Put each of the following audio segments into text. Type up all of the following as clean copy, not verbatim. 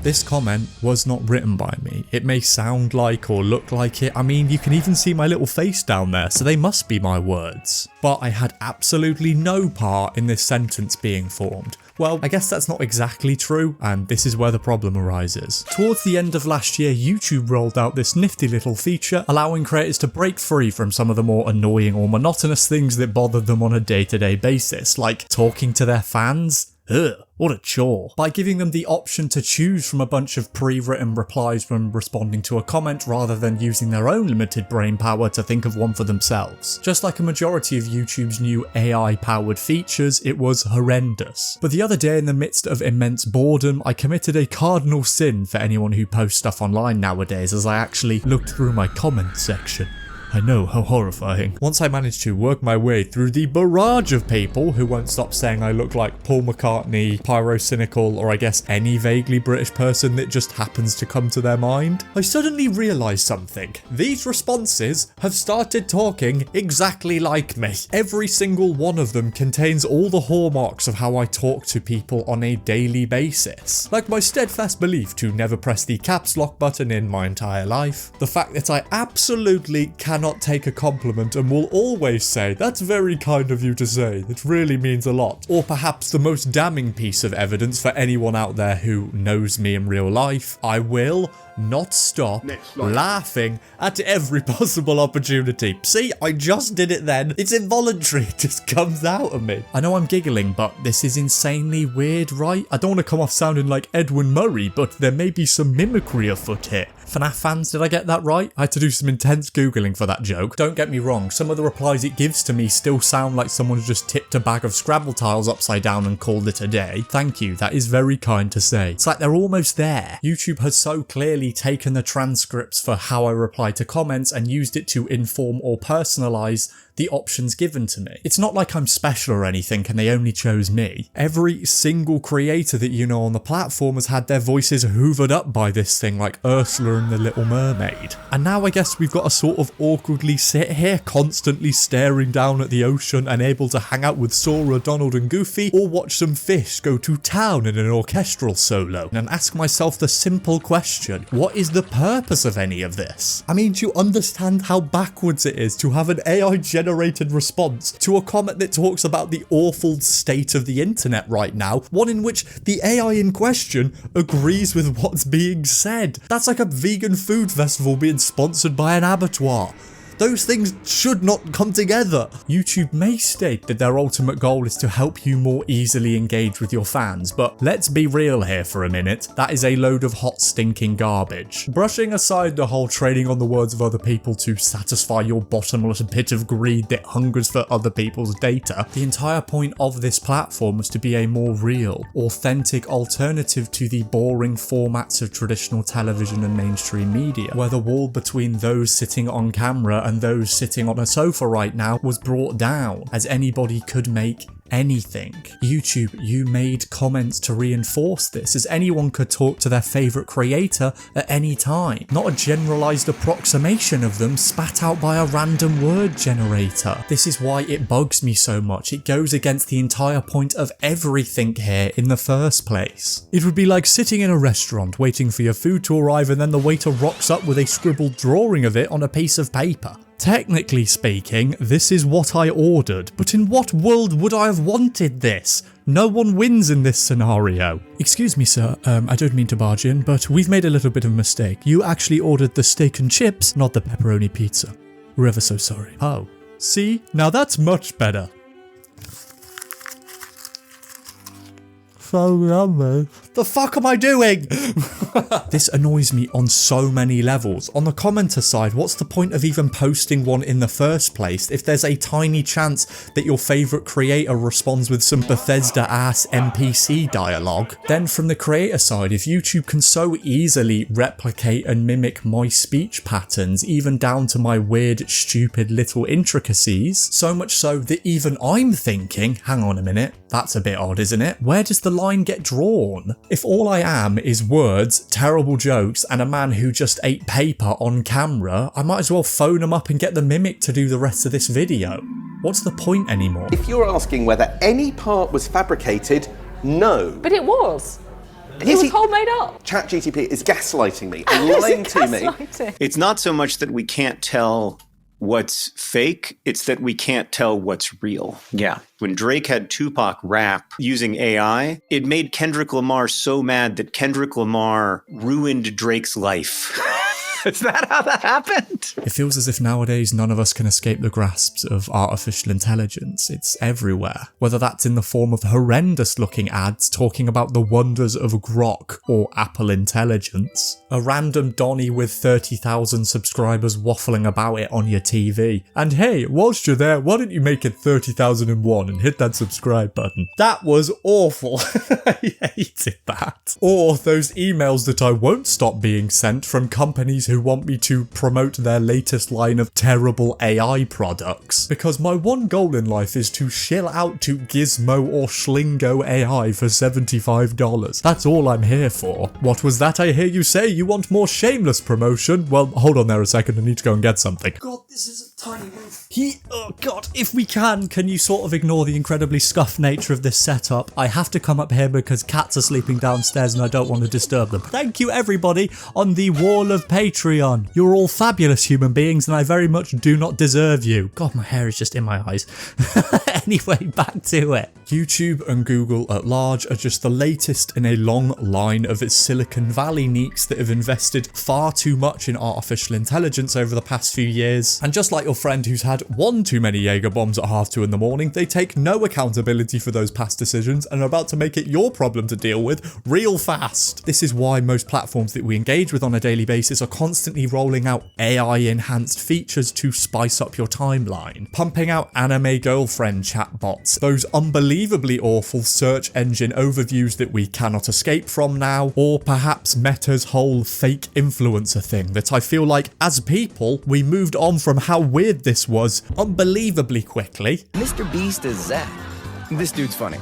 This comment was not written by me. It may sound like or look like it. I mean, you can even see my little face down there, so they must be my words. But I had absolutely no part in this sentence being formed. Well, I guess that's not exactly true, and this is where the problem arises. Towards the end of last year, YouTube rolled out this nifty little feature, allowing creators to break free from some of the more annoying or monotonous things that bothered them on a day-to-day basis, like talking to their fans. Ugh, what a chore. By giving them the option to choose from a bunch of pre-written replies when responding to a comment rather than using their own limited brain power to think of one for themselves. Just like a majority of YouTube's new AI-powered features, it was horrendous. But the other day, in the midst of immense boredom, I committed a cardinal sin for anyone who posts stuff online nowadays, as I actually looked through my comment section. I know, how horrifying. Once I managed to work my way through the barrage of people who won't stop saying I look like Paul McCartney, pyrocynical, or I guess any vaguely British person that just happens to come to their mind, I suddenly realised something. These responses have started talking exactly like me. Every single one of them contains all the hallmarks of how I talk to people on a daily basis. Like my steadfast belief to never press the caps lock button in my entire life. The fact that I absolutely cannot take a compliment and will always say, "That's very kind of you to say, it really means a lot." Or perhaps the most damning piece of evidence for anyone out there who knows me in real life, I will not stop laughing at every possible opportunity. See, I just did it then. It's involuntary, it just comes out of me. I know I'm giggling, but this is insanely weird, right? I don't want to come off sounding like Edwin Murray, but there may be some mimicry afoot here. FNAF fans, did I get that right? I had to do some intense Googling for that joke. Don't get me wrong, some of the replies it gives to me still sound like someone's just tipped a bag of Scrabble tiles upside down and called it a day. Thank you, that is very kind to say. It's like they're almost there. YouTube has so clearly taken the transcripts for how I reply to comments and used it to inform or personalise the options given to me. It's not like I'm special or anything and they only chose me. Every single creator that you know on the platform has had their voices hoovered up by this thing, like Ursula and the Little Mermaid. And now I guess we've got to sort of awkwardly sit here constantly staring down at the ocean and able to hang out with Sora, Donald and Goofy, or watch some fish go to town in an orchestral solo and ask myself the simple question, what is the purpose of any of this? I mean, do you understand how backwards it is to have an AI generated response to a comment that talks about the awful state of the internet right now, one in which the AI in question agrees with what's being said? That's like a vegan food festival being sponsored by an abattoir. Those things should not come together. YouTube may state that their ultimate goal is to help you more easily engage with your fans, but let's be real here for a minute, that is a load of hot stinking garbage. Brushing aside the whole trading on the words of other people to satisfy your bottomless pit of greed that hungers for other people's data, the entire point of this platform was to be a more real, authentic alternative to the boring formats of traditional television and mainstream media, where the wall between those sitting on camera and those sitting on a sofa right now was brought down, as anybody could make anything. YouTube, you made comments to reinforce this, as anyone could talk to their favourite creator at any time, not a generalised approximation of them spat out by a random word generator. This is why it bugs me so much. It goes against the entire point of everything here in the first place. It would be like sitting in a restaurant waiting for your food to arrive and then the waiter rocks up with a scribbled drawing of it on a piece of paper. Technically speaking, this is what I ordered, but in what world would I have wanted this? No one wins in this scenario. Excuse me, sir, I don't mean to barge in, but we've made a little bit of a mistake. You actually ordered the steak and chips, not the pepperoni pizza. We're ever so sorry. Oh, see? Now that's much better. So yummy. The fuck am I doing? This annoys me on so many levels. On the commenter side, what's the point of even posting one in the first place if there's a tiny chance that your favourite creator responds with some Bethesda-ass NPC dialogue? Then from the creator side, if YouTube can so easily replicate and mimic my speech patterns, even down to my weird, stupid little intricacies, so much so that even I'm thinking, hang on a minute, that's a bit odd, isn't it? Where does the line get drawn? If all I am is words, terrible jokes, and a man who just ate paper on camera, I might as well phone him up and get the mimic to do the rest of this video. What's the point anymore? If you're asking whether any part was fabricated, no. But it was. It was all made up. ChatGPT is gaslighting me and lying to me. It's not so much that we can't tell what's fake, it's that we can't tell what's real. Yeah. When Drake had Tupac rap using AI, it made Kendrick Lamar so mad that Kendrick Lamar ruined Drake's life. Is that how that happened? It feels as if nowadays none of us can escape the grasps of artificial intelligence. It's everywhere. Whether that's in the form of horrendous looking ads talking about the wonders of Grok or Apple Intelligence, a random Donny with 30,000 subscribers waffling about it on your TV, and hey, whilst you're there, why don't you make it 30,001 and hit that subscribe button? That was awful. I hated that. Or those emails that I won't stop being sent from companies who want me to promote their latest line of terrible AI products. Because my one goal in life is to shill out to Gizmo or Schlingo AI for $75. That's all I'm here for. What was that I hear you say? You want more shameless promotion? Well, hold on there a second, I need to go and get something. God, this is a tiny move. Oh god, if we can you sort of ignore the incredibly scuffed nature of this setup? I have to come up here because cats are sleeping downstairs and I don't want to disturb them. Thank you everybody on the wall of Patreon. You're all fabulous human beings and I very much do not deserve you. God, my hair is just in my eyes. Anyway, back to it. YouTube and Google at large are just the latest in a long line of its Silicon Valley neeks that have invested far too much in artificial intelligence over the past few years. And just like your friend who's had one too many Jaeger bombs at 2:30 in the morning, they take no accountability for those past decisions and are about to make it your problem to deal with real fast. This is why most platforms that we engage with on a daily basis are constantly rolling out AI-enhanced features to spice up your timeline, pumping out anime girlfriend chatbots, those unbelievably awful search engine overviews that we cannot escape from now, or perhaps Meta's whole fake influencer thing that I feel like, as people, we moved on from how weird this was unbelievably quickly. Mr. Beast is Zach. This dude's funny.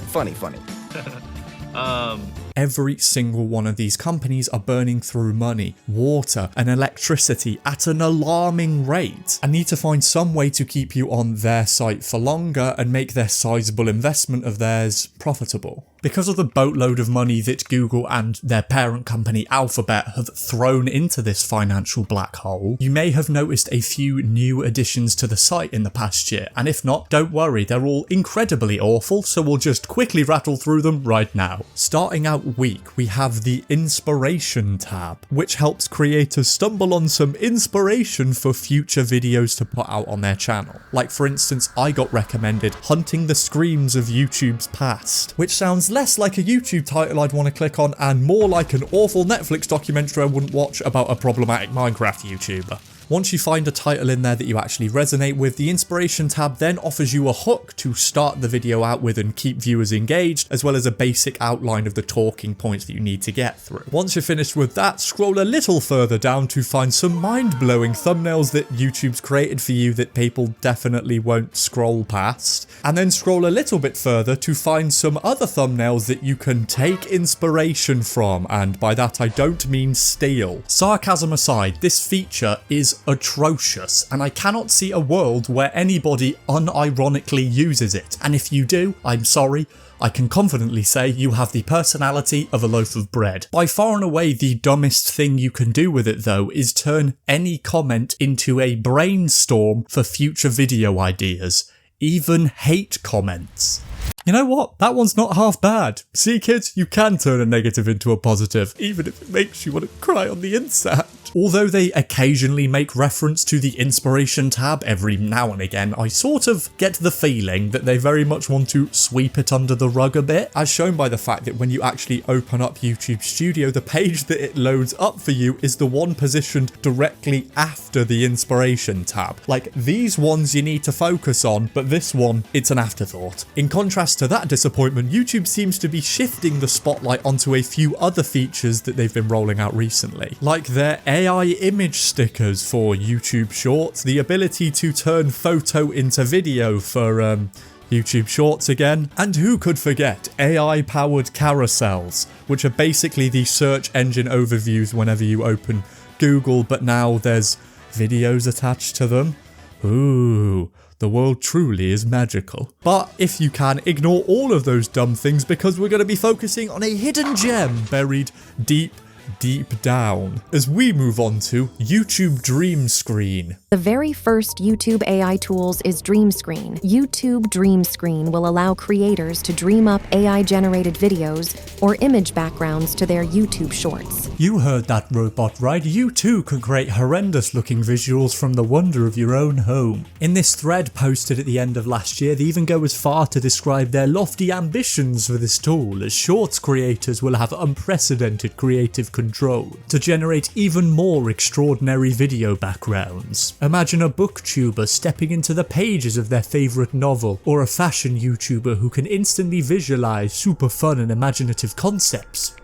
Every single one of these companies are burning through money, water, and electricity at an alarming rate and need to find some way to keep you on their site for longer and make their sizable investment of theirs profitable. Because of the boatload of money that Google and their parent company Alphabet have thrown into this financial black hole, you may have noticed a few new additions to the site in the past year, and if not, don't worry, they're all incredibly awful, so we'll just quickly rattle through them right now. Starting out weak, we have the Inspiration tab, which helps creators stumble on some inspiration for future videos to put out on their channel. Like for instance, I got recommended Hunting the Screams of YouTube's Past, which sounds less like a YouTube title I'd want to click on and more like an awful Netflix documentary I wouldn't watch about a problematic Minecraft YouTuber. Once you find a title in there that you actually resonate with, the Inspiration tab then offers you a hook to start the video out with and keep viewers engaged, as well as a basic outline of the talking points that you need to get through. Once you're finished with that, scroll a little further down to find some mind-blowing thumbnails that YouTube's created for you that people definitely won't scroll past, and then scroll a little bit further to find some other thumbnails that you can take inspiration from, and by that I don't mean steal. Sarcasm aside, this feature is atrocious, and I cannot see a world where anybody unironically uses it, and if you do, I'm sorry. I can confidently say you have the personality of a loaf of bread. By far and away the dumbest thing you can do with it though is turn any comment into a brainstorm for future video ideas, even hate comments. You know what? That one's not half bad. See kids, you can turn a negative into a positive, even if it makes you want to cry on the inside. Although they occasionally make reference to the Inspiration tab every now and again, I sort of get the feeling that they very much want to sweep it under the rug a bit, as shown by the fact that when you actually open up YouTube Studio, the page that it loads up for you is the one positioned directly after the Inspiration tab. Like, these ones you need to focus on, but this one, it's an afterthought. In contrast to that disappointment, YouTube seems to be shifting the spotlight onto a few other features that they've been rolling out recently, like their AI image stickers for YouTube Shorts, the ability to turn photo into video for YouTube Shorts again, and who could forget AI-powered carousels, which are basically the search engine overviews whenever you open Google, but now there's videos attached to them. Ooh, The world truly is magical. But if you can, ignore all of those dumb things because we're going to be focusing on a hidden gem buried deep down as we move on to YouTube Dream Screen. The very first YouTube AI tools is Dream Screen. YouTube Dream Screen will allow creators to dream up AI-generated videos or image backgrounds to their YouTube shorts. You heard that, robot, right? You too can create horrendous-looking visuals from the wonder of your own home. In this thread posted at the end of last year, they even go as far to describe their lofty ambitions for this tool, as Shorts creators will have unprecedented creative control to generate even more extraordinary video backgrounds. Imagine a booktuber stepping into the pages of their favourite novel, or a fashion YouTuber who can instantly visualise super fun and imaginative concepts.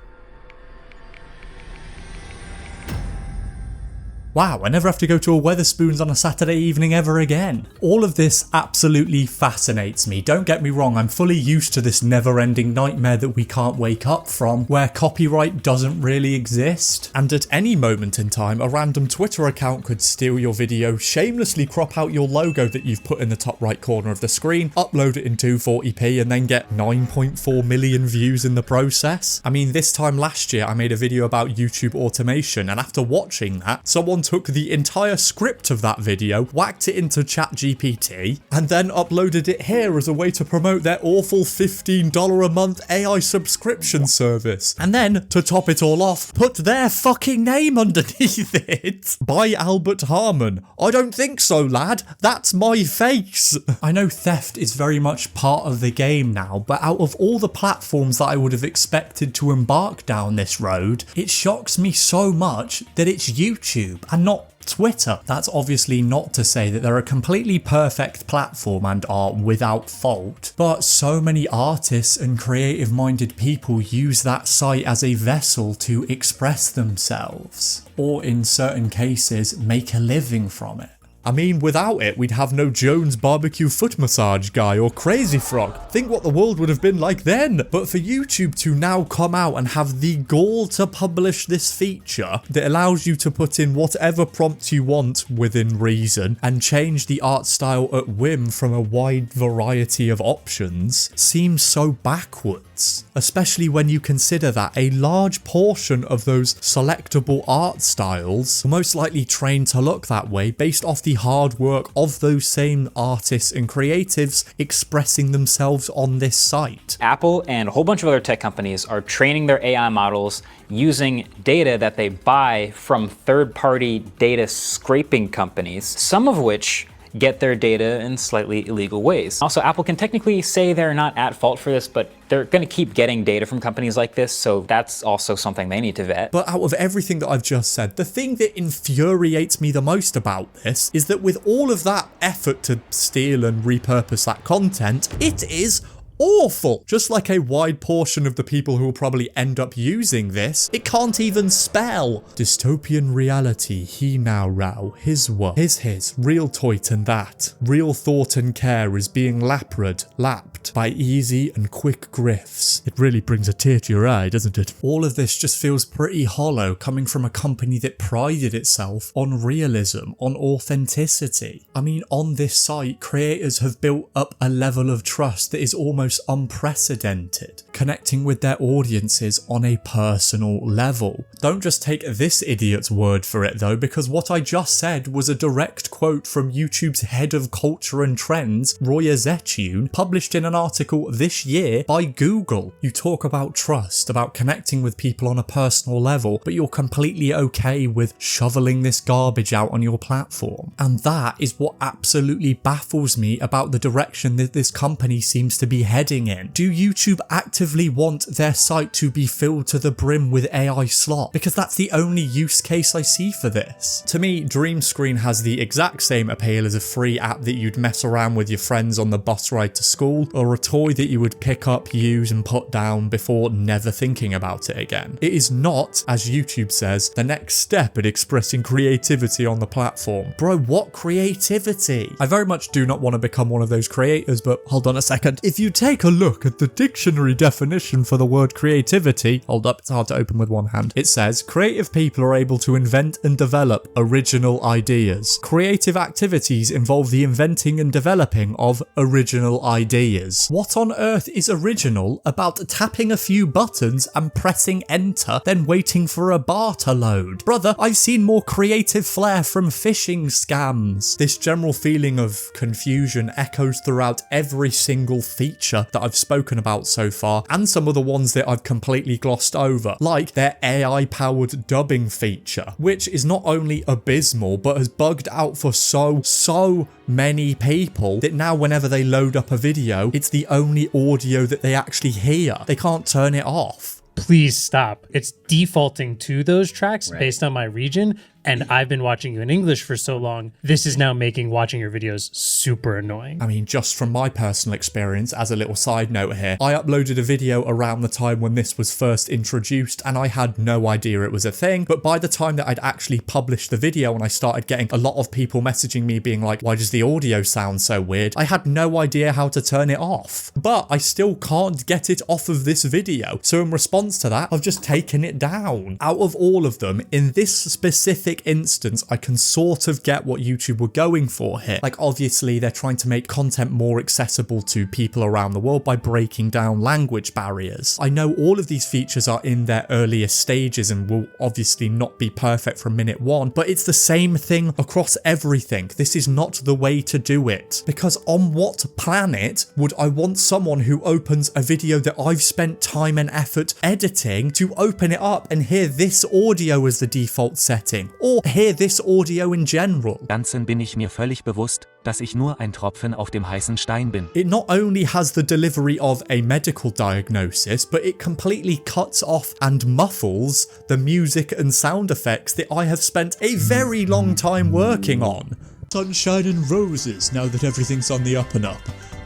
Wow, I never have to go to a Wetherspoons on a Saturday evening ever again. All of this absolutely fascinates me. Don't get me wrong, I'm fully used to this never-ending nightmare that we can't wake up from, where copyright doesn't really exist. And at any moment in time, a random Twitter account could steal your video, shamelessly crop out your logo that you've put in the top right corner of the screen, upload it in 240p, and then get 9.4 million views in the process. I mean, this time last year, I made a video about YouTube automation, and after watching that, someone took the entire script of that video, whacked it into ChatGPT, and then uploaded it here as a way to promote their awful $15 a month AI subscription service. And then, to top it all off, put their fucking name underneath it. By Albert Harmon. I don't think so, lad. That's my face. I know theft is very much part of the game now, but out of all the platforms that I would have expected to embark down this road, it shocks me so much that it's YouTube and not Twitter. That's obviously not to say that they're a completely perfect platform and are without fault, but so many artists and creative-minded people use that site as a vessel to express themselves, or in certain cases, make a living from it. I mean, without it, we'd have no Jones barbecue foot massage guy or Crazy Frog. Think what the world would have been like then. But for YouTube to now come out and have the gall to publish this feature that allows you to put in whatever prompt you want within reason and change the art style at whim from a wide variety of options seems so backwards. Especially when you consider that a large portion of those selectable art styles are most likely trained to look that way based off the hard work of those same artists and creatives expressing themselves on this site. Apple and a whole bunch of other tech companies are training their AI models using data that they buy from third-party data scraping companies, some of which get their data in slightly illegal ways. Also, Apple can technically say they're not at fault for this, but they're going to keep getting data from companies like this, so that's also something they need to vet. But out of everything that I've just said, the thing that infuriates me the most about this is that with all of that effort to steal and repurpose that content, it is awful. Just like a wide portion of the people who will probably end up using this, it can't even spell. Dystopian reality, he now row, his what, his, real toit and that. Real thought and care is being lapped by easy and quick grifts. It really brings a tear to your eye, doesn't it? All of this just feels pretty hollow coming from a company that prided itself on realism, on authenticity. I mean, on this site, creators have built up a level of trust that is almost unprecedented, connecting with their audiences on a personal level. Don't just take this idiot's word for it though, because what I just said was a direct quote from YouTube's head of culture and trends, Roy Azetune, published in an article this year by Google. You talk about trust, about connecting with people on a personal level, but you're completely okay with shoveling this garbage out on your platform. And that is what absolutely baffles me about the direction that this company seems to be heading in. Do YouTube actively want their site to be filled to the brim with AI slop? Because that's the only use case I see for this. To me, Dream Screen has the exact same appeal as a free app that you'd mess around with your friends on the bus ride to school, or or a toy that you would pick up, use and put down before never thinking about it again. It is not, as YouTube says, the next step in expressing creativity on the platform. Bro, what creativity? I very much do not want to become one of those creators, but hold on a second. If you take a look at the dictionary definition for the word creativity, hold up, it's hard to open with one hand. It says, creative people are able to invent and develop original ideas. Creative activities involve the inventing and developing of original ideas. What on earth is original about tapping a few buttons and pressing enter, then waiting for a bar to load? Brother, I've seen more creative flair from phishing scams. This general feeling of confusion echoes throughout every single feature that I've spoken about so far, and some of the ones that I've completely glossed over, like their AI-powered dubbing feature, which is not only abysmal, but has bugged out for so many people that now whenever they load up a video, it's the only audio that they actually hear. They can't turn it off. Please stop. It's defaulting to those tracks based on my region, and I've been watching you in English for so long, this is now making watching your videos super annoying. I mean, just from my personal experience, as a little side note here, I uploaded a video around the time when this was first introduced, and I had no idea it was a thing, but by the time that I'd actually published the video and I started getting a lot of people messaging me being like, why does the audio sound so weird? I had no idea how to turn it off, but I still can't get it off of this video. So in response to that, I've just taken it down. Out of all of them, in this specific instance, I can sort of get what YouTube were going for here. Like, obviously they're trying to make content more accessible to people around the world by breaking down language barriers. I know all of these features are in their earliest stages and will obviously not be perfect from minute one, but it's the same thing across everything. This is not the way to do it, because on what planet would I want someone who opens a video that I've spent time and effort editing to open it up and hear this audio as the default setting, or hear this audio in general? Ganzen bin ich mir völlig bewusst, dass ich nur ein Tropfen auf dem heißen Stein bin. It not only has the delivery of a medical diagnosis, but it completely cuts off and muffles the music and sound effects that I have spent a very long time working on. Sunshine and roses now that everything's on the up and up.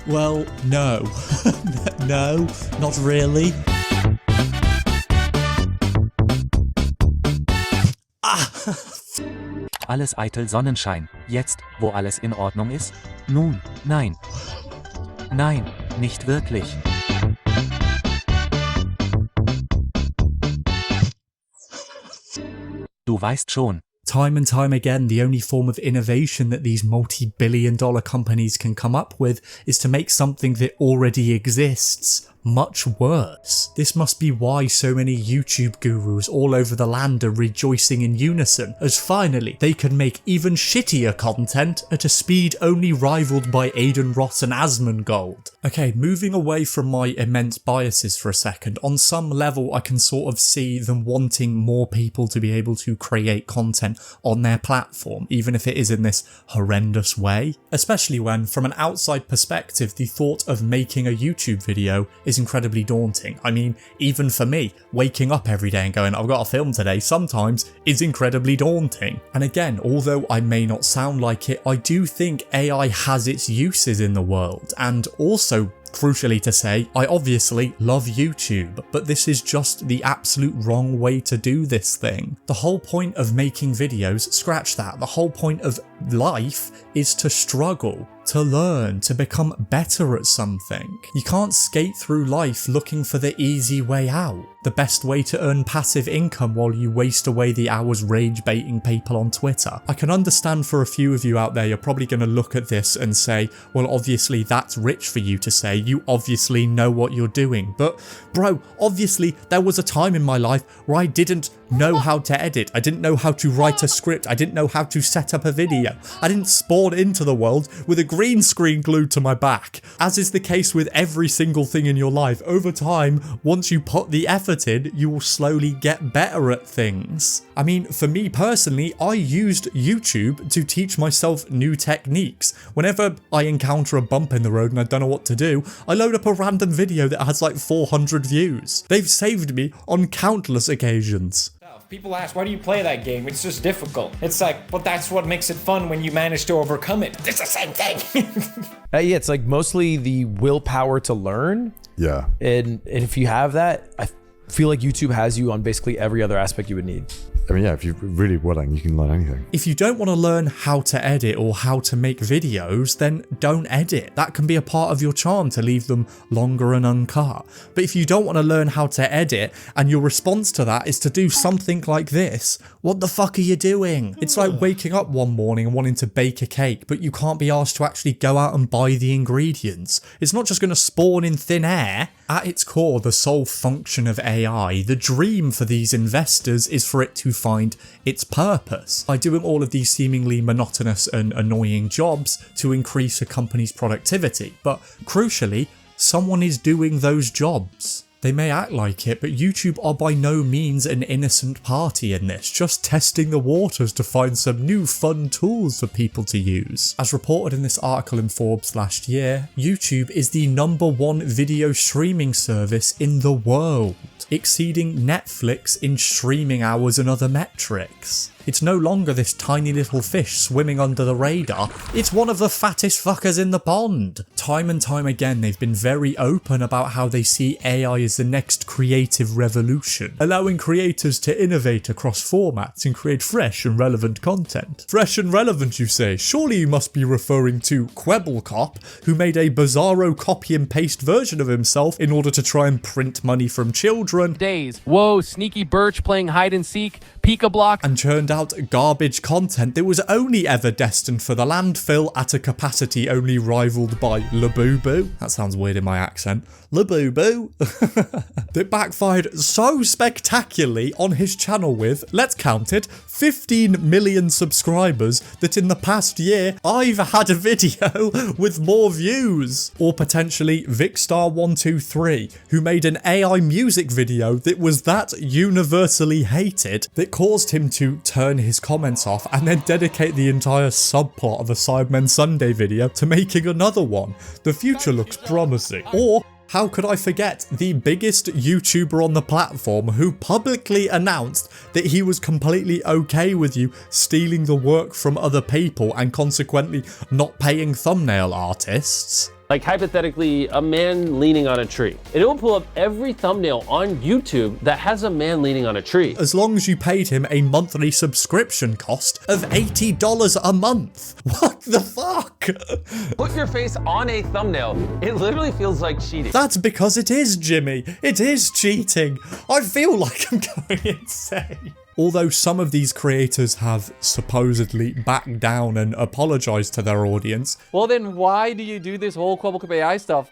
Well, no. No, not really. Alles eitel Sonnenschein. Jetzt, wo alles in Ordnung ist? Nun, nein. Nein, nicht wirklich. Du weißt schon. Time and time again, the only form of innovation that these multi-billion-dollar companies can come up with is to make something that already exists much worse. This must be why so many YouTube gurus all over the land are rejoicing in unison, as finally they can make even shittier content at a speed only rivaled by Aiden Ross and Asmongold. Okay, moving away from my immense biases for a second, on some level I can sort of see them wanting more people to be able to create content on their platform, even if it is in this horrendous way. Especially when, from an outside perspective, the thought of making a YouTube video is incredibly daunting. I mean, even for me, waking up every day and going, I've got a film today, sometimes is incredibly daunting. And again, although I may not sound like it, I do think AI has its uses in the world, and also, crucially to say, I obviously love YouTube, but this is just the absolute wrong way to do this thing. The whole point of making videos, scratch that, the whole point of life is to struggle, to learn, to become better at something. You can't skate through life looking for the easy way out, the best way to earn passive income while you waste away the hours rage baiting people on Twitter. I can understand for a few of you out there, you're probably going to look at this and say, well, obviously that's rich for you to say, you obviously know what you're doing. But bro, obviously there was a time in my life where I didn't know how to edit, I didn't know how to write a script, I didn't know how to set up a video, I didn't spawn into the world with a green screen glued to my back. As is the case with every single thing in your life, over time, once you put the effort in, you will slowly get better at things. I mean, for me personally, I used YouTube to teach myself new techniques. Whenever I encounter a bump in the road and I don't know what to do, I load up a random video that has like 400 views. They've saved me on countless occasions. People ask, why do you play that game? It's just difficult. It's like, well, that's what makes it fun when you manage to overcome it. It's the same thing. Yeah, it's like mostly the willpower to learn. Yeah. And if you have that, I feel like YouTube has you on basically every other aspect you would need. I mean, yeah, if you're really willing, you can learn anything. If you don't want to learn how to edit or how to make videos, then don't edit. That can be a part of your charm to leave them longer and uncut. But if you don't want to learn how to edit and your response to that is to do something like this, what the fuck are you doing? It's like waking up one morning and wanting to bake a cake, but you can't be asked to actually go out and buy the ingredients. It's not just going to spawn in thin air. At its core, the sole function of AI, the dream for these investors, is for it to find its purpose by doing all of these seemingly monotonous and annoying jobs to increase a company's productivity. But crucially, someone is doing those jobs. They may act like it, but YouTube are by no means an innocent party in this, just testing the waters to find some new fun tools for people to use. As reported in this article in Forbes last year, YouTube is the #1 video streaming service in the world, exceeding Netflix in streaming hours and other metrics. It's no longer this tiny little fish swimming under the radar, it's one of the fattest fuckers in the pond. Time and time again, they've been very open about how they see AI as the next creative revolution, allowing creators to innovate across formats and create fresh and relevant content. Fresh and relevant, you say? Surely you must be referring to Kwebbelkop, who made a bizarro copy and paste version of himself in order to try and print money from children. Days. Whoa, Sneaky Birch playing hide and seek, Pika Block, and churned out garbage content that was only ever destined for the landfill at a capacity only rivaled by Labubu. That sounds weird in my accent. Labubu. That backfired so spectacularly on his channel with, let's count it, 15 million subscribers that in the past year I've had a video with more views. Or potentially Vicstar123, who made an AI music video that was that universally hated that caused him to turn his comments off and then dedicate the entire subplot of a Sidemen Sunday video to making another one. The future looks promising. Or how could I forget the biggest YouTuber on the platform who publicly announced that he was completely okay with you stealing the work from other people and consequently not paying thumbnail artists? Like hypothetically, a man leaning on a tree. And it will pull up every thumbnail on YouTube that has a man leaning on a tree. As long as you paid him a monthly subscription cost of $80 a month. What the fuck? Put your face on a thumbnail. It literally feels like cheating. That's because it is, Jimmy. It is cheating. I feel like I'm going insane. Although some of these creators have supposedly backed down and apologized to their audience. Well, then why do you do this whole Kwebbelkop AI stuff?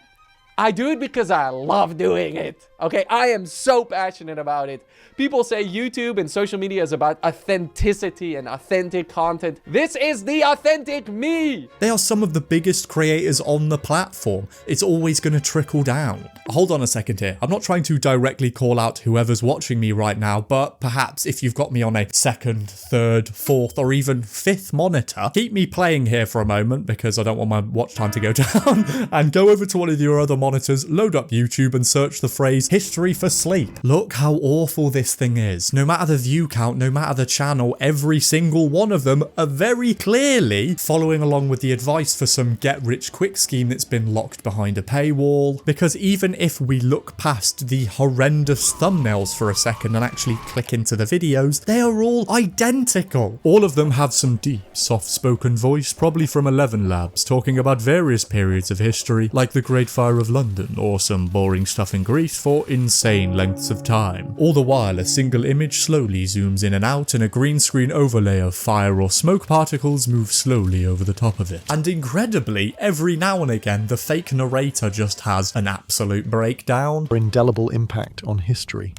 I do it because I love doing it. Okay, I am so passionate about it. People say YouTube and social media is about authenticity and authentic content. This is the authentic me. They are some of the biggest creators on the platform. It's always going to trickle down. Hold on a second here. I'm not trying to directly call out whoever's watching me right now, but perhaps if you've got me on a second, third, fourth, or even fifth monitor, keep me playing here for a moment because I don't want my watch time to go down, and go over to one of your other monitors, load up YouTube and search the phrase history for sleep. Look how awful this thing is. No matter the view count, no matter the channel, every single one of them are very clearly following along with the advice for some get rich quick scheme that's been locked behind a paywall. Because even if we look past the horrendous thumbnails for a second and actually click into the videos, they are all identical. All of them have some deep, soft-spoken voice, probably from 11 Labs, talking about various periods of history, like the Great Fire of London, or some boring stuff in Greece for insane lengths of time. All the while, a single image slowly zooms in and out, and a green screen overlay of fire or smoke particles moves slowly over the top of it. And incredibly, every now and again, the fake narrator just has an absolute breakdown. Indelible impact on history.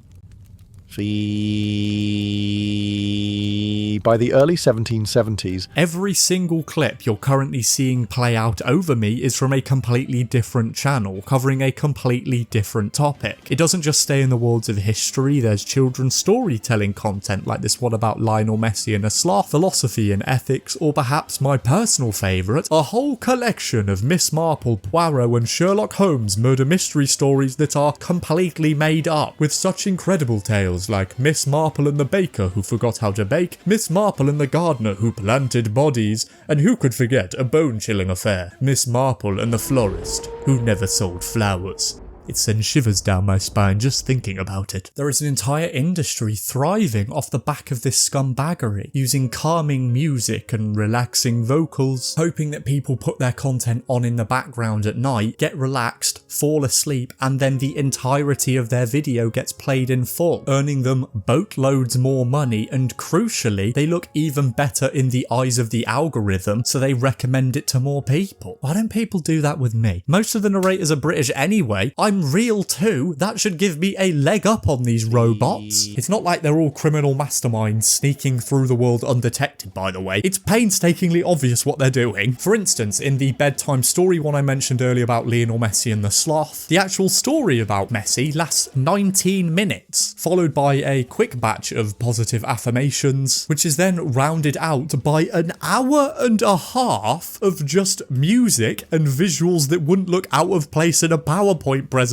TV by the early 1770s. Every single clip you're currently seeing play out over me is from a completely different channel, covering a completely different topic. It doesn't just stay in the worlds of history, there's children's storytelling content like this one about Lionel Messi and a sloth, philosophy and ethics, or perhaps my personal favourite, a whole collection of Miss Marple, Poirot and Sherlock Holmes murder mystery stories that are completely made up, with such incredible tales like Miss Marple and the baker who forgot how to bake, Miss Marple and the gardener who planted bodies, and who could forget a bone-chilling affair, Miss Marple and the florist who never sold flowers. It sends shivers down my spine just thinking about it. There is an entire industry thriving off the back of this scumbaggery, using calming music and relaxing vocals, hoping that people put their content on in the background at night, get relaxed, fall asleep, and then the entirety of their video gets played in full, earning them boatloads more money, and crucially, they look even better in the eyes of the algorithm, so they recommend it to more people. Why don't people do that with me? Most of the narrators are British anyway. I'm real too. That should give me a leg up on these robots. It's not like they're all criminal masterminds sneaking through the world undetected, by the way. It's painstakingly obvious what they're doing. For instance, in the bedtime story one I mentioned earlier about Lionel Messi and the sloth, the actual story about Messi lasts 19 minutes, followed by a quick batch of positive affirmations, which is then rounded out by an hour and a half of just music and visuals that wouldn't look out of place in a PowerPoint presentation.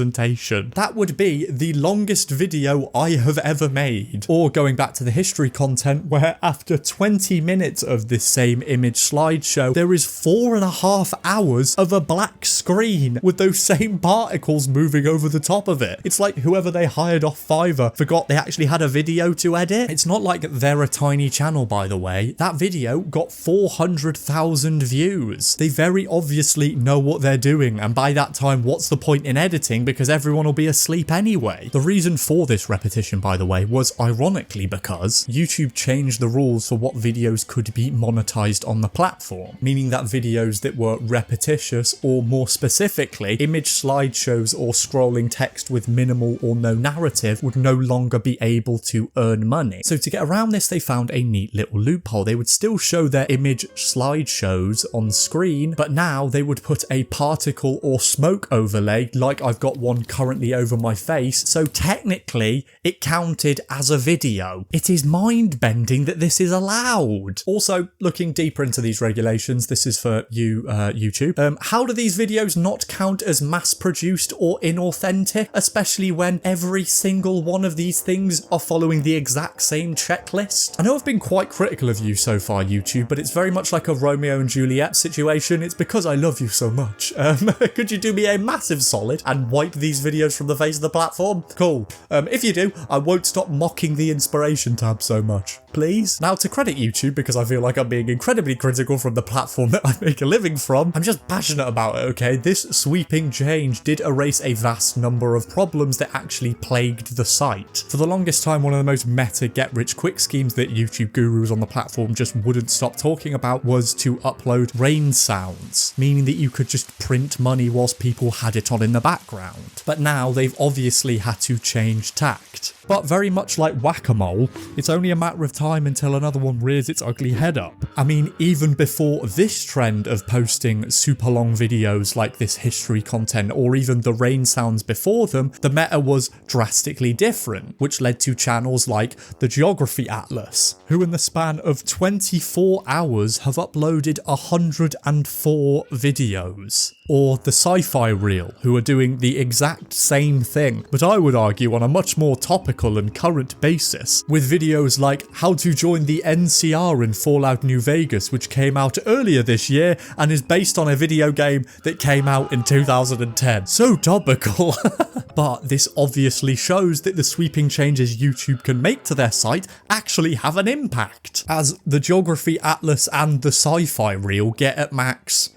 That would be the longest video I have ever made. Or going back to the history content, where after 20 minutes of this same image slideshow, there is 4.5 hours of a black screen with those same particles moving over the top of it. It's like whoever they hired off Fiverr forgot they actually had a video to edit. It's not like they're a tiny channel, by the way. That video got 400,000 views. They very obviously know what they're doing, and by that time, what's the point in editing? Because everyone will be asleep anyway. The reason for this repetition, by the way, was ironically because YouTube changed the rules for what videos could be monetized on the platform, meaning that videos that were repetitious, or more specifically, image slideshows or scrolling text with minimal or no narrative would no longer be able to earn money. So to get around this, they found a neat little loophole. They would still show their image slideshows on screen, but now they would put a particle or smoke overlay, like I've got one currently over my face, so technically it counted as a video. It is mind-bending that this is allowed. Also, looking deeper into these regulations, this is for you, YouTube. How do these videos not count as mass-produced or inauthentic, especially when every single one of these things are following the exact same checklist? I know I've been quite critical of you so far, YouTube, but it's very much like a Romeo and Juliet situation. It's because I love you so much. Could you do me a massive solid and wipe these videos from the face of the platform? Cool. If you do, I won't stop mocking the inspiration tab so much. Please? Now, to credit YouTube, because I feel like I'm being incredibly critical from the platform that I make a living from, I'm just passionate about it, okay? This sweeping change did erase a vast number of problems that actually plagued the site. For the longest time, one of the most meta get-rich-quick schemes that YouTube gurus on the platform just wouldn't stop talking about was to upload rain sounds, meaning that you could just print money whilst people had it on in the background. But now they've obviously had to change tact. But very much like whack-a-mole, it's only a matter of time until another one rears its ugly head up. I mean, even before this trend of posting super long videos like this history content, or even the rain sounds before them, the meta was drastically different, which led to channels like the Geography Atlas, who in the span of 24 hours have uploaded 104 videos. Or the Sci-Fi Reel, who are doing the exact same thing, but I would argue on a much more topical and current basis, with videos like how to join the NCR in Fallout New Vegas, which came out earlier this year and is based on a video game that came out in 2010. So topical. But this obviously shows that the sweeping changes YouTube can make to their site actually have an impact, as the Geography Atlas and the Sci-Fi Reel get at max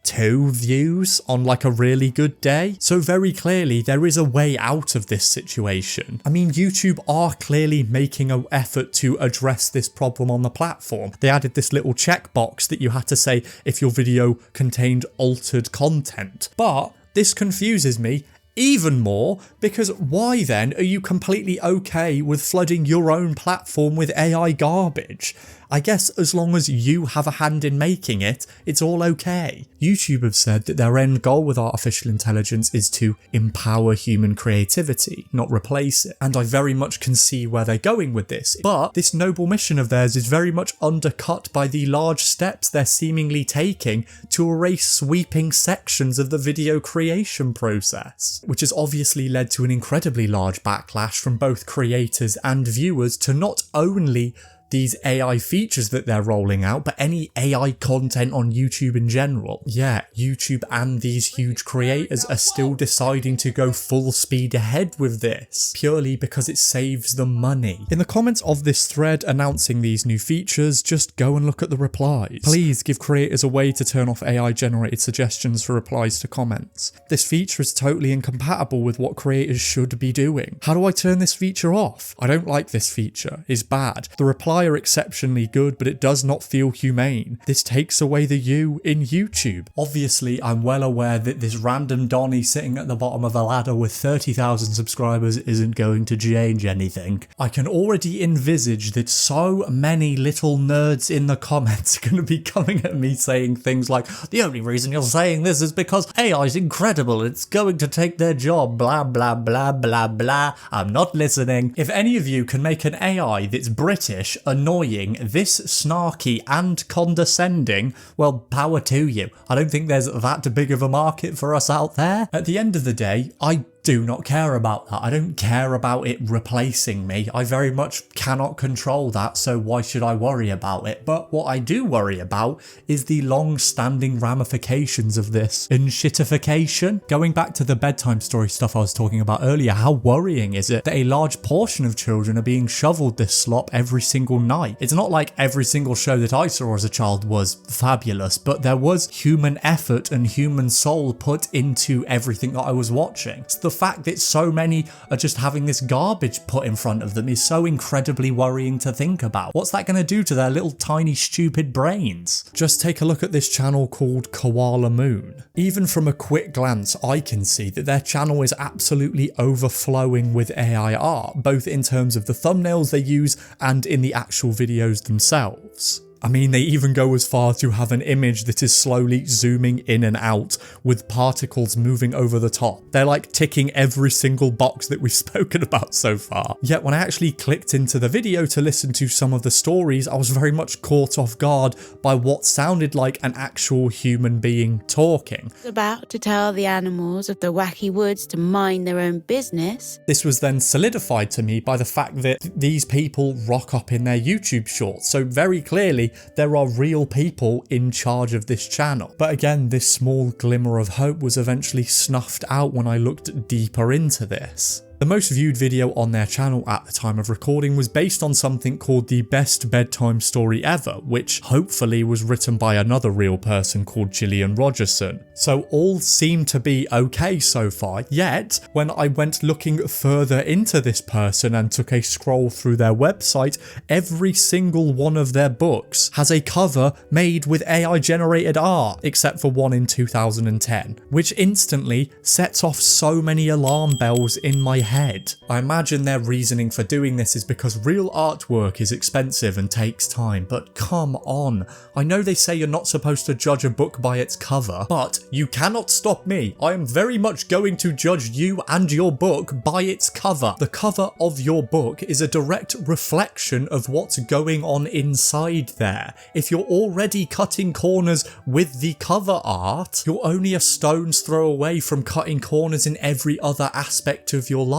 2 views on like a really good day. So very clearly there is a way out of this situation. I mean, YouTube are clearly making an effort to address this problem on the platform. They added this little checkbox that you had to say if your video contained altered content. But this confuses me even more, because why then are you completely okay with flooding your own platform with AI garbage? I guess as long as you have a hand in making it, it's all okay. YouTube have said that their end goal with artificial intelligence is to empower human creativity, not replace it. And I very much can see where they're going with this. But this noble mission of theirs is very much undercut by the large steps they're seemingly taking to erase sweeping sections of the video creation process, which has obviously led to an incredibly large backlash from both creators and viewers to not only these AI features that they're rolling out, but any AI content on YouTube in general. Yeah, YouTube and these huge creators are still deciding to go full speed ahead with this, purely because it saves them money. In the comments of this thread announcing these new features, just go and look at the replies. Please give creators a way to turn off AI generated suggestions for replies to comments. This feature is totally incompatible with what creators should be doing. How do I turn this feature off? I don't like this feature. It's bad. The reply are exceptionally good, but it does not feel humane. This takes away the you in YouTube. Obviously, I'm well aware that this random Donny sitting at the bottom of a ladder with 30,000 subscribers isn't going to change anything. I can already envisage that so many little nerds in the comments are going to be coming at me saying things like, the only reason you're saying this is because AI is incredible, it's going to take their job, blah blah blah blah blah. I'm not listening. If any of you can make an AI that's British, annoying, this snarky and condescending, well, power to you. I don't think there's that big of a market for us out there. At the end of the day, I do not care about that. I don't care about it replacing me. I very much cannot control that, so why should I worry about it? But what I do worry about is the long-standing ramifications of this and shitification. Going back to the bedtime story stuff I was talking about earlier, how worrying is it that a large portion of children are being shoveled this slop every single night? It's not like every single show that I saw as a child was fabulous, but there was human effort and human soul put into everything that I was watching. So the fact that so many are just having this garbage put in front of them is so incredibly worrying to think about. What's that going to do to their little tiny stupid brains? Just take a look at this channel called Koala Moon. Even from a quick glance, I can see that their channel is absolutely overflowing with AI art, both in terms of the thumbnails they use and in the actual videos themselves. I mean, they even go as far to have an image that is slowly zooming in and out with particles moving over the top. They're like ticking every single box that we've spoken about so far. Yet when I actually clicked into the video to listen to some of the stories, I was very much caught off guard by what sounded like an actual human being talking. About to tell the animals of the wacky woods to mind their own business. This was then solidified to me by the fact that these people rock up in their YouTube shorts, so very clearly there are real people in charge of this channel. But again, this small glimmer of hope was eventually snuffed out when I looked deeper into this. The most viewed video on their channel at the time of recording was based on something called the best bedtime story ever, which hopefully was written by another real person called Gillian Rogerson. So all seemed to be okay so far, yet when I went looking further into this person and took a scroll through their website, every single one of their books has a cover made with AI generated art, except for one in 2010, which instantly sets off so many alarm bells in my head. I imagine their reasoning for doing this is because real artwork is expensive and takes time, but come on. I know they say you're not supposed to judge a book by its cover, but you cannot stop me. I am very much going to judge you and your book by its cover. The cover of your book is a direct reflection of what's going on inside there. If you're already cutting corners with the cover art, you're only a stone's throw away from cutting corners in every other aspect of your life.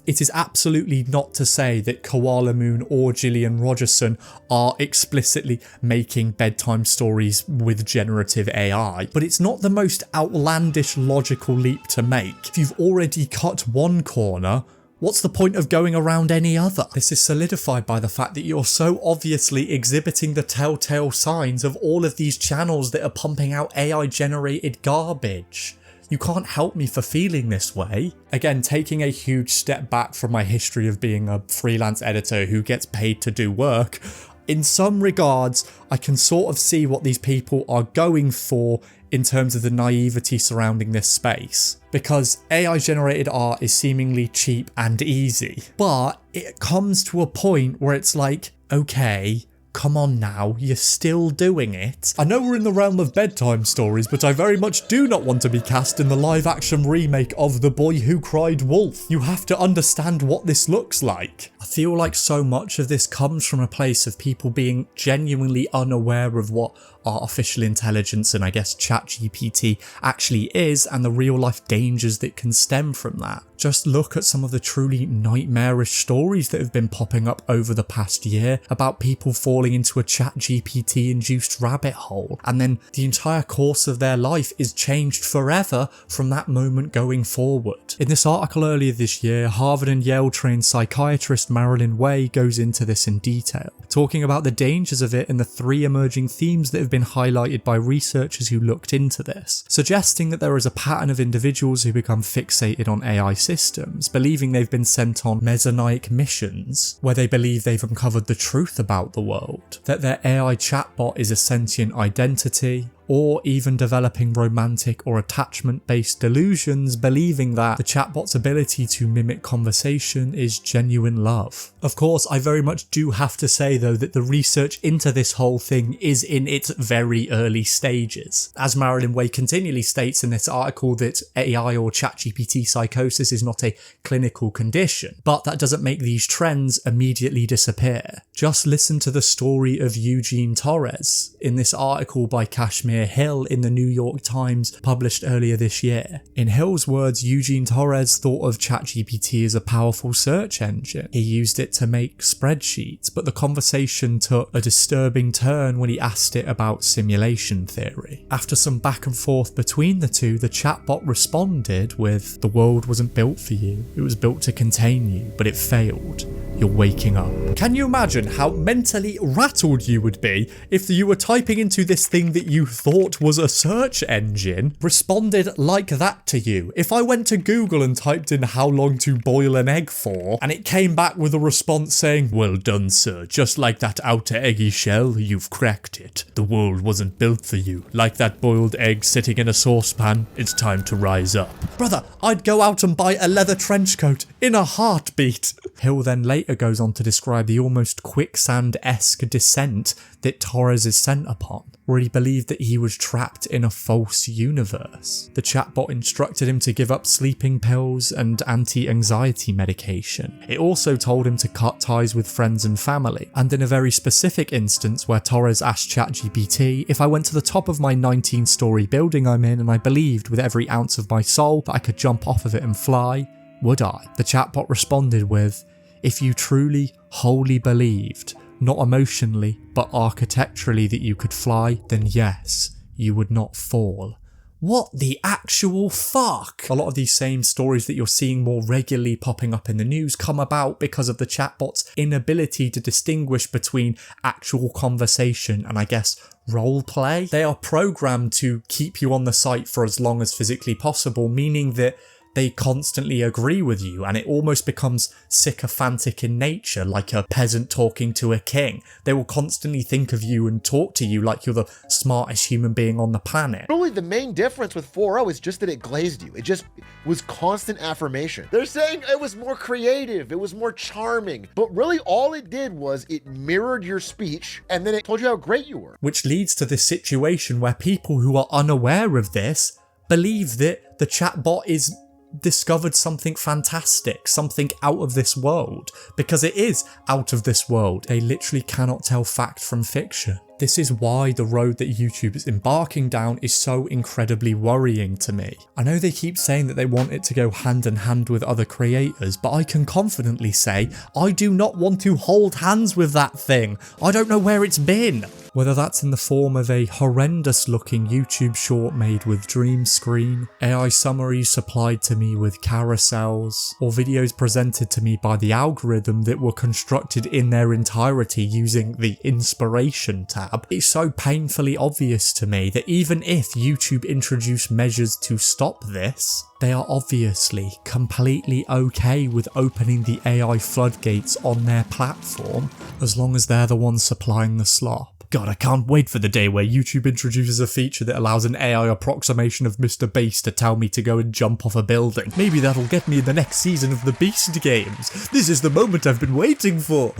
It is absolutely not to say that Koala Moon or Gillian Rogerson are explicitly making bedtime stories with generative AI, but it's not the most outlandish logical leap to make. If you've already cut one corner, what's the point of going around any other? This is solidified by the fact that you're so obviously exhibiting the telltale signs of all of these channels that are pumping out AI generated garbage. You can't help me for feeling this way. Again, taking a huge step back from my history of being a freelance editor who gets paid to do work, in some regards, I can sort of see what these people are going for in terms of the naivety surrounding this space. Because AI generated art is seemingly cheap and easy, but it comes to a point where it's like, okay, Come on now, you're still doing it. I know we're in the realm of bedtime stories, but I very much do not want to be cast in the live-action remake of The Boy Who Cried Wolf. You have to understand what this looks like. I feel like so much of this comes from a place of people being genuinely unaware of what artificial intelligence and I guess ChatGPT actually is, and the real life dangers that can stem from that. Just look at some of the truly nightmarish stories that have been popping up over the past year about people falling into a ChatGPT induced rabbit hole, and then the entire course of their life is changed forever from that moment going forward. In this article earlier this year, Harvard and Yale trained psychiatrist Marilyn Way goes into this in detail, talking about the dangers of it and the 3 emerging themes that have been highlighted by researchers who looked into this, suggesting that there is a pattern of individuals who become fixated on AI systems, believing they've been sent on Messianic missions where they believe they've uncovered the truth about the world, that their AI chatbot is a sentient identity, or even developing romantic or attachment-based delusions, believing that the chatbot's ability to mimic conversation is genuine love. Of course, I very much do have to say though that the research into this whole thing is in its very early stages. As Marilyn Way continually states in this article, that AI or ChatGPT psychosis is not a clinical condition, but that doesn't make these trends immediately disappear. Just listen to the story of Eugene Torres in this article by Kashmir Hill in the New York Times published earlier this year. In Hill's words, Eugene Torres thought of ChatGPT as a powerful search engine. He used it to make spreadsheets, but the conversation took a disturbing turn when he asked it about simulation theory. After some back and forth between the two, the chatbot responded with, "The world wasn't built for you, it was built to contain you, but it failed. You're waking up." Can you imagine how mentally rattled you would be if you were typing into this thing that you thought was a search engine responded like that to you? If I went to Google and typed in how long to boil an egg for, and it came back with a response saying, "Well done, sir, just like that outer eggy shell, you've cracked it. The world wasn't built for you. Like that boiled egg sitting in a saucepan, it's time to rise up." Brother, I'd go out and buy a leather trench coat in a heartbeat. Hill then later goes on to describe the almost quicksand-esque descent that Torres is sent upon, where he believed that he was trapped in a false universe. The chatbot instructed him to give up sleeping pills and anti-anxiety medication. It also told him to cut ties with friends and family, and in a very specific instance where Torres asked ChatGPT, "If I went to the top of my 19-story building I'm in and I believed with every ounce of my soul that I could jump off of it and fly, would I?" The chatbot responded with, "If you truly, wholly believed, not emotionally, but architecturally, that you could fly, then yes, you would not fall." What the actual fuck? A lot of these same stories that you're seeing more regularly popping up in the news come about because of the chatbot's inability to distinguish between actual conversation and, I guess, role play. They are programmed to keep you on the site for as long as physically possible, meaning that they constantly agree with you, and it almost becomes sycophantic in nature, like a peasant talking to a king. They will constantly think of you and talk to you like you're the smartest human being on the planet. Really, the main difference with 4.0 is just that it glazed you. It just was constant affirmation. They're saying it was more creative, it was more charming, but really all it did was it mirrored your speech and then it told you how great you were. Which leads to this situation where people who are unaware of this believe that the chatbot is discovered something fantastic, something out of this world, because it is out of this world. They literally cannot tell fact from fiction. This is why the road that YouTube is embarking down is so incredibly worrying to me. I know they keep saying that they want it to go hand in hand with other creators, but I can confidently say I do not want to hold hands with that thing. I don't know where it's been. Whether that's in the form of a horrendous looking YouTube short made with dream screen, AI summaries supplied to me with carousels, or videos presented to me by the algorithm that were constructed in their entirety using the inspiration tab, it's so painfully obvious to me that even if YouTube introduce measures to stop this, they are obviously completely okay with opening the AI floodgates on their platform, as long as they're the ones supplying the slop. God, I can't wait for the day where YouTube introduces a feature that allows an AI approximation of Mr. Beast to tell me to go and jump off a building. Maybe that'll get me in the next season of the Beast games. This is the moment I've been waiting for.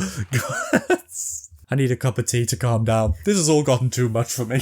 I need a cup of tea to calm down. This has all gotten too much for me.